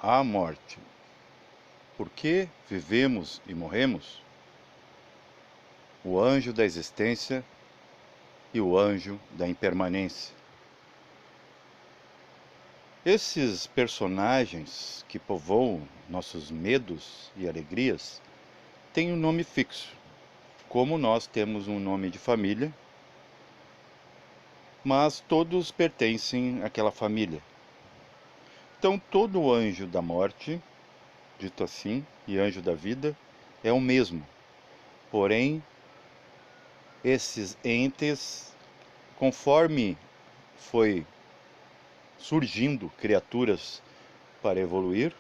A morte. Por que vivemos e morremos? O anjo da existência e o anjo da impermanência. Esses personagens que povoam nossos medos e alegrias têm um nome fixo, como nós temos um nome de família, mas todos pertencem àquela família. Então todo anjo da morte, dito assim, e anjo da vida, é o mesmo. Porém, esses entes, conforme foi surgindo criaturas para evoluir,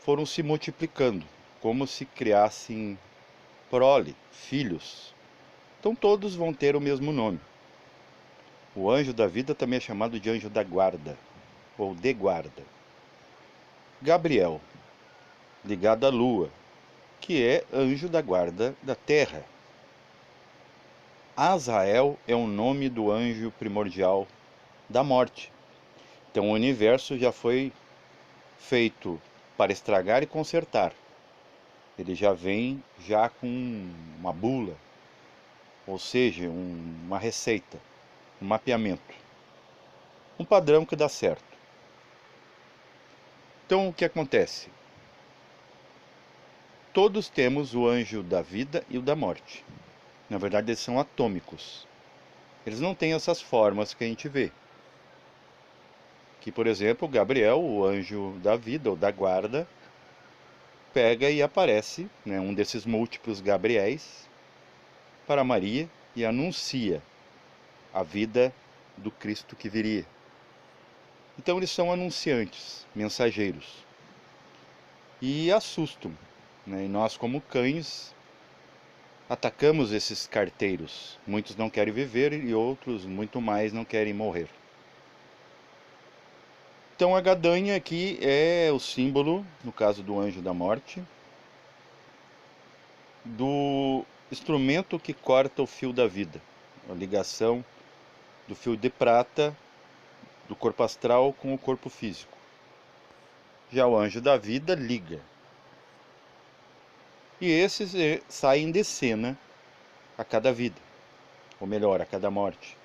foram se multiplicando, como se criassem prole, filhos. Então todos vão ter o mesmo nome. O anjo da vida também é chamado de anjo da guarda, ou de guarda. Gabriel, ligado à lua, que é anjo da guarda da terra. Azael é o nome do anjo primordial da morte. Então o universo já foi feito para estragar e consertar. Ele já vem com uma bula, ou seja, uma receita, um mapeamento, um padrão que dá certo. Então o que acontece? Todos temos o anjo da vida e o da morte. Na verdade, eles são atômicos. Eles não têm essas formas que a gente vê. Que, por exemplo, Gabriel, o anjo da vida ou da guarda, pega e aparece, né, um desses múltiplos Gabriéis, para Maria e anuncia a vida do Cristo que viria. Então eles são anunciantes, mensageiros. E assustam, né? E nós, como cães, atacamos esses carteiros. Muitos não querem viver e outros, muito mais, não querem morrer. Então a gadanha aqui é o símbolo, no caso do anjo da morte, do instrumento que corta o fio da vida, a ligação do fio de prata do corpo astral com o corpo físico. Já o anjo da vida liga. E esses saem de cena a cada vida, ou melhor, a cada morte.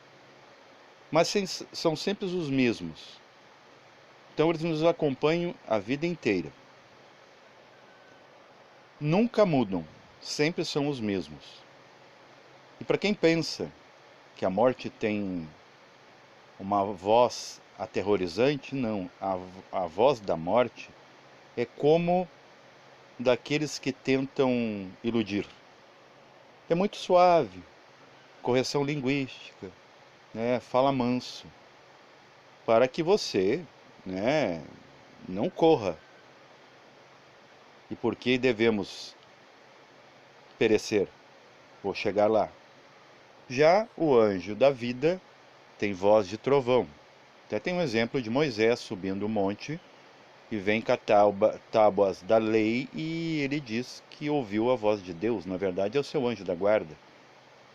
Mas são sempre os mesmos. Então eles nos acompanham a vida inteira. Nunca mudam, sempre são os mesmos. E para quem pensa que a morte tem uma voz aterrorizante, não. A voz da morte é como daqueles que tentam iludir. É muito suave, correção linguística, né, fala manso, para que você, né, não corra. E por que devemos perecer ou chegar lá? Já o anjo da vida tem voz de trovão. Até tem um exemplo de Moisés subindo o monte e vem com tábuas da lei e ele diz que ouviu a voz de Deus. Na verdade é o seu anjo da guarda,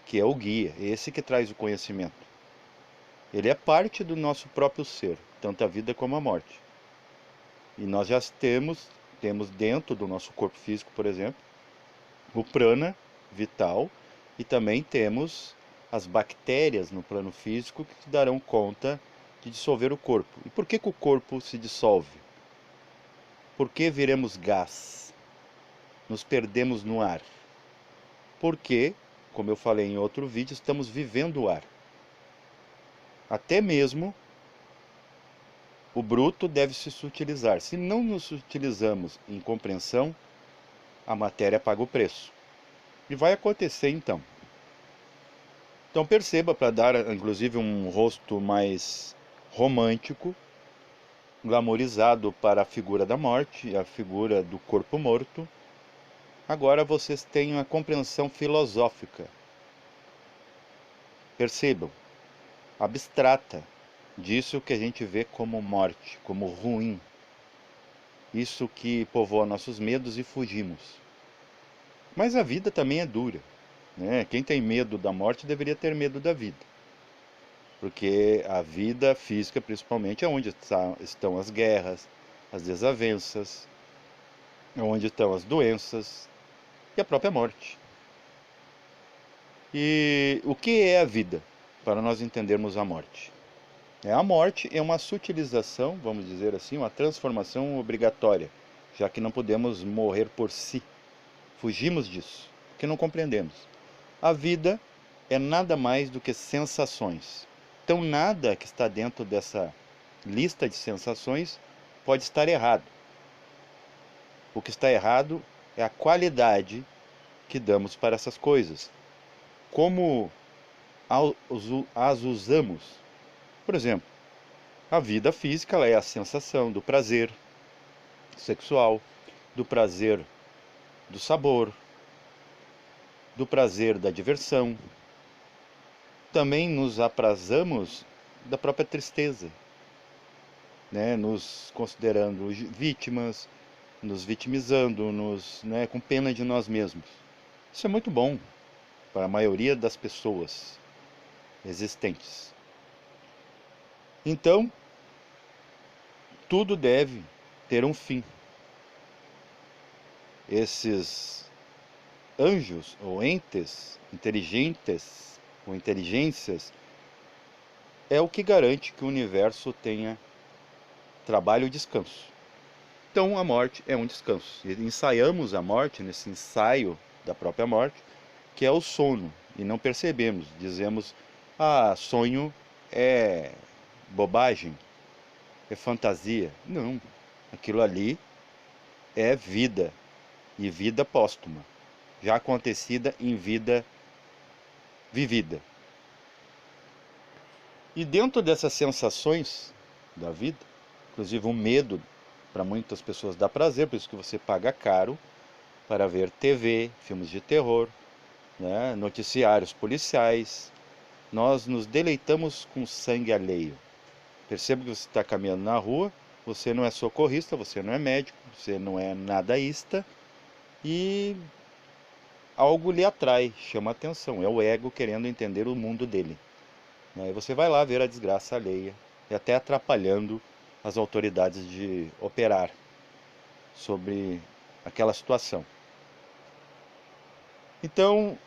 que é o guia, esse que traz o conhecimento. Ele é parte do nosso próprio ser, tanto a vida como a morte. E nós já temos dentro do nosso corpo físico, por exemplo, o prana vital, e também temos as bactérias no plano físico que darão conta de dissolver o corpo. E por que o corpo se dissolve? Por que viremos gás? Nos perdemos no ar? Porque, como eu falei em outro vídeo, estamos vivendo o ar. Até mesmo o bruto deve se sutilizar. Se não nos utilizamos em compreensão, a matéria paga o preço. E vai acontecer então. Então perceba, para dar inclusive um rosto mais romântico, glamorizado para a figura da morte, a figura do corpo morto, agora vocês têm uma compreensão filosófica. Percebam, abstrata, disso que a gente vê como morte, como ruim. Isso que povoa nossos medos e fugimos. Mas a vida também é dura, né? Quem tem medo da morte deveria ter medo da vida. Porque a vida física, principalmente, é onde estão as guerras, as desavenças, é onde estão as doenças e a própria morte. E o que é a vida? Para nós entendermos a morte. A morte é uma sutilização, vamos dizer assim, uma transformação obrigatória, já que não podemos morrer por si. Fugimos disso, porque não compreendemos. A vida é nada mais do que sensações. Então nada que está dentro dessa lista de sensações pode estar errado. O que está errado é a qualidade que damos para essas coisas. Como as usamos. Por exemplo, a vida física ela é a sensação do prazer sexual, do prazer do sabor, do prazer da diversão. Também nos aprazamos da própria tristeza, né? Nos considerando vítimas, nos vitimizando, né, com pena de nós mesmos. Isso é muito bom para a maioria das pessoas existentes. Então, tudo deve ter um fim. Esses anjos ou entes inteligentes ou inteligências é o que garante que o universo tenha trabalho e descanso. Então a morte é um descanso. E ensaiamos a morte nesse ensaio da própria morte, que é o sono, e não percebemos. Dizemos, sonho é bobagem, é fantasia. Não, aquilo ali é vida, e vida póstuma, já acontecida em vida vivida. E dentro dessas sensações da vida, inclusive o medo, para muitas pessoas dá prazer, por isso que você paga caro para ver TV, filmes de terror, né, noticiários policiais. Nós nos deleitamos com sangue alheio. Perceba que você está caminhando na rua, você não é socorrista, você não é médico, você não é nadaísta, e algo lhe atrai, chama atenção, é o ego querendo entender o mundo dele. E você vai lá ver a desgraça alheia, e até atrapalhando as autoridades de operar sobre aquela situação. Então,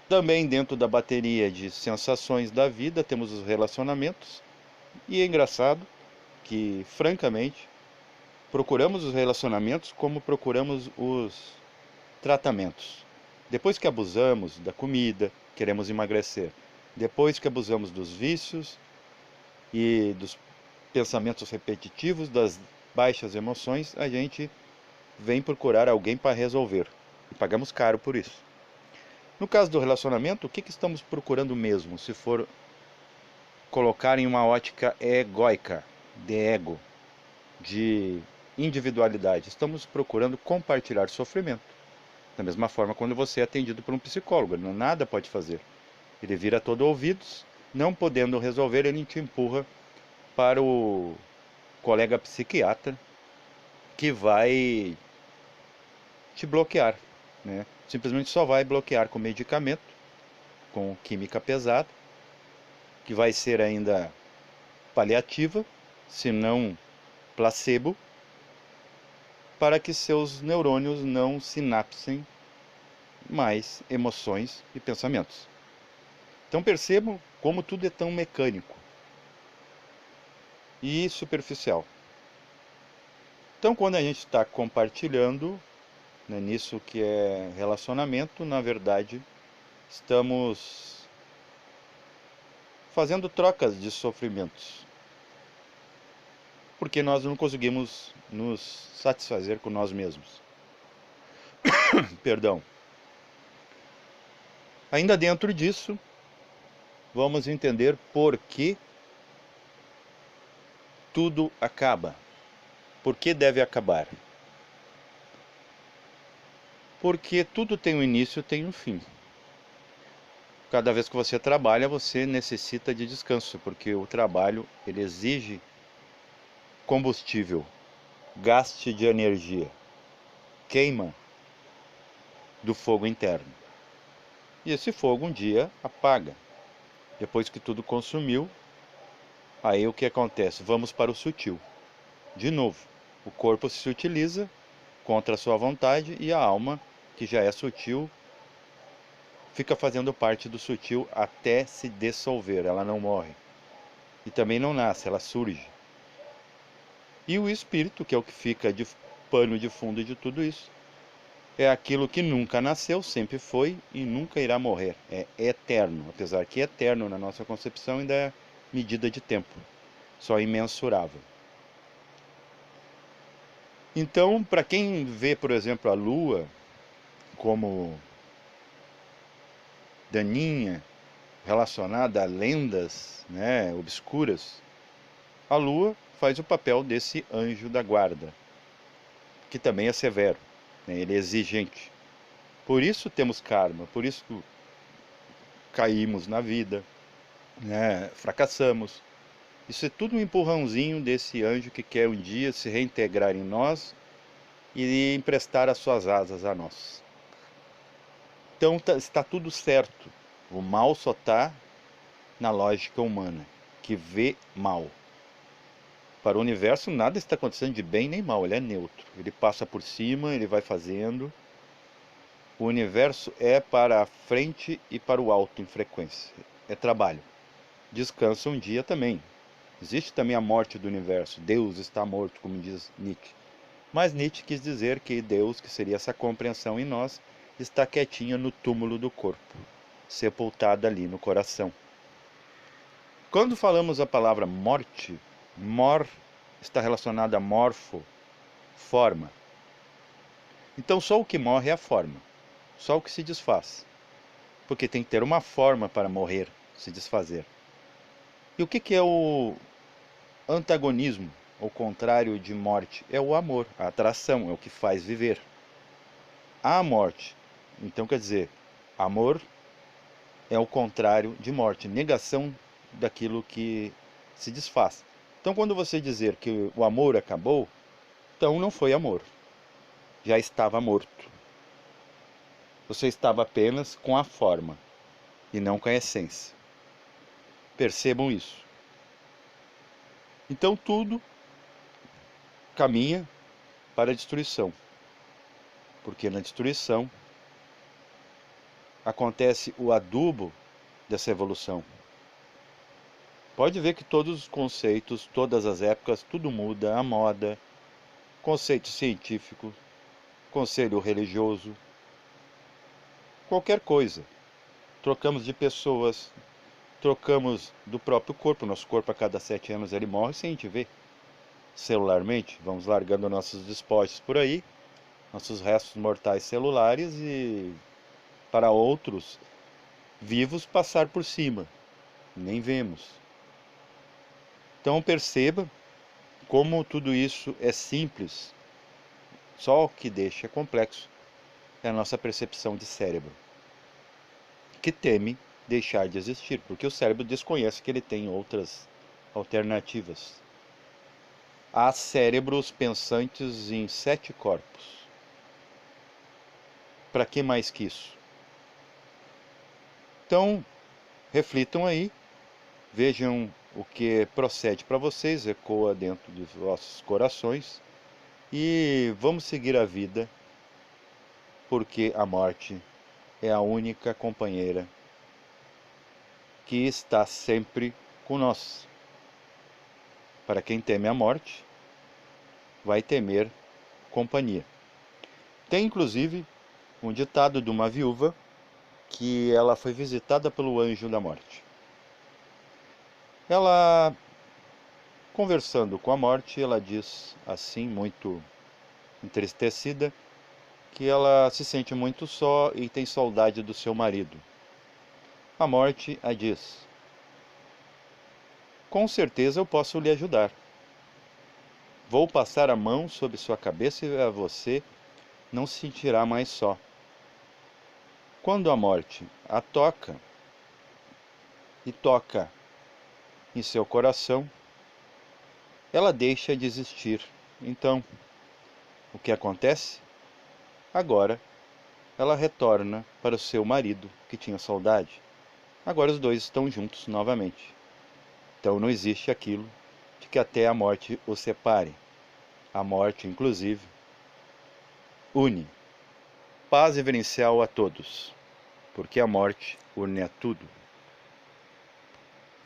também dentro da bateria de sensações da vida, temos os relacionamentos, e é engraçado que, francamente, procuramos os relacionamentos como procuramos os tratamentos. Depois que abusamos da comida, queremos emagrecer. Depois que abusamos dos vícios e dos pensamentos repetitivos, das baixas emoções, a gente vem procurar alguém para resolver. E pagamos caro por isso. No caso do relacionamento, o que estamos procurando mesmo? Se for colocar em uma ótica egóica, de ego, de individualidade, estamos procurando compartilhar sofrimento. Da mesma forma, quando você é atendido por um psicólogo, ele nada pode fazer. Ele vira todo ouvidos, não podendo resolver, ele te empurra para o colega psiquiatra, que vai te bloquear, né? Simplesmente só vai bloquear com medicamento, com química pesada, que vai ser ainda paliativa, se não placebo, para que seus neurônios não sinapsem mais emoções e pensamentos. Então percebam como tudo é tão mecânico e superficial. Então quando a gente está compartilhando, né, nisso que é relacionamento, na verdade estamos fazendo trocas de sofrimentos, porque nós não conseguimos nos satisfazer com nós mesmos. Perdão. Ainda dentro disso, vamos entender por que tudo acaba. Por que deve acabar? Porque tudo tem um início e tem um fim. Cada vez que você trabalha, você necessita de descanso, porque o trabalho ele exige combustível, gaste de energia, queima do fogo interno. E esse fogo um dia apaga. Depois que tudo consumiu, aí o que acontece? Vamos para o sutil. De novo. O corpo se utiliza contra a sua vontade e a alma, que já é sutil, fica fazendo parte do sutil até se dissolver. Ela não morre. E também não nasce, ela surge. E o espírito, que é o que fica de pano de fundo de tudo isso, é aquilo que nunca nasceu, sempre foi e nunca irá morrer. É eterno, apesar que eterno na nossa concepção ainda é medida de tempo, só imensurável. Então, para quem vê, por exemplo, a Lua como daninha, relacionada a lendas, né, obscuras, a Lua faz o papel desse anjo da guarda, que também é severo, né, ele é exigente. Por isso temos karma, por isso caímos na vida, né, fracassamos. Isso é tudo um empurrãozinho desse anjo que quer um dia se reintegrar em nós e emprestar as suas asas a nós. Então está tudo certo. O mal só está na lógica humana, que vê mal. Para o universo nada está acontecendo de bem nem mal, ele é neutro. Ele passa por cima, ele vai fazendo. O universo é para a frente e para o alto em frequência. É trabalho. Descansa um dia também. Existe também a morte do universo. Deus está morto, como diz Nietzsche. Mas Nietzsche quis dizer que Deus, que seria essa compreensão em nós, está quietinha no túmulo do corpo, sepultada ali no coração. Quando falamos a palavra morte, mor está relacionada a morfo, forma. Então só o que morre é a forma, só o que se desfaz. Porque tem que ter uma forma para morrer, se desfazer. E o que é o antagonismo, o contrário de morte? É o amor, a atração, é o que faz viver. A morte, então quer dizer, amor é o contrário de morte, negação daquilo que se desfaz. Então quando você dizer que o amor acabou, então não foi amor, já estava morto. Você estava apenas com a forma e não com a essência. Percebam isso. Então tudo caminha para a destruição, porque na destruição acontece o adubo dessa evolução. Pode ver que todos os conceitos, todas as épocas, tudo muda, a moda, conceito científico, conselho religioso, qualquer coisa. Trocamos de pessoas, trocamos do próprio corpo. Nosso corpo a cada 7 anos ele morre sem a gente ver. Celularmente, vamos largando nossos despojos por aí, nossos restos mortais celulares e para outros vivos passar por cima. Nem vemos. Então perceba como tudo isso é simples. Só o que deixa complexo é a nossa percepção de cérebro, que teme deixar de existir, porque o cérebro desconhece que ele tem outras alternativas. Há cérebros pensantes em 7 corpos. Para que mais que isso? Então, reflitam aí, vejam o que procede para vocês, ecoa dentro de vossos corações e vamos seguir a vida, porque a morte é a única companheira que está sempre com nós. Para quem teme a morte, vai temer companhia. Tem inclusive um ditado de uma viúva que ela foi visitada pelo anjo da morte. Ela, conversando com a morte, ela diz assim, muito entristecida, que ela se sente muito só e tem saudade do seu marido. A morte a diz: com certeza eu posso lhe ajudar. Vou passar a mão sobre sua cabeça e você não se sentirá mais só. Quando a morte a toca e toca em seu coração, ela deixa de existir. Então, o que acontece? Agora, ela retorna para o seu marido, que tinha saudade. Agora os dois estão juntos novamente. Então não existe aquilo de que até a morte os separe. A morte, inclusive, une. Paz reverencial a todos, porque a morte une a tudo.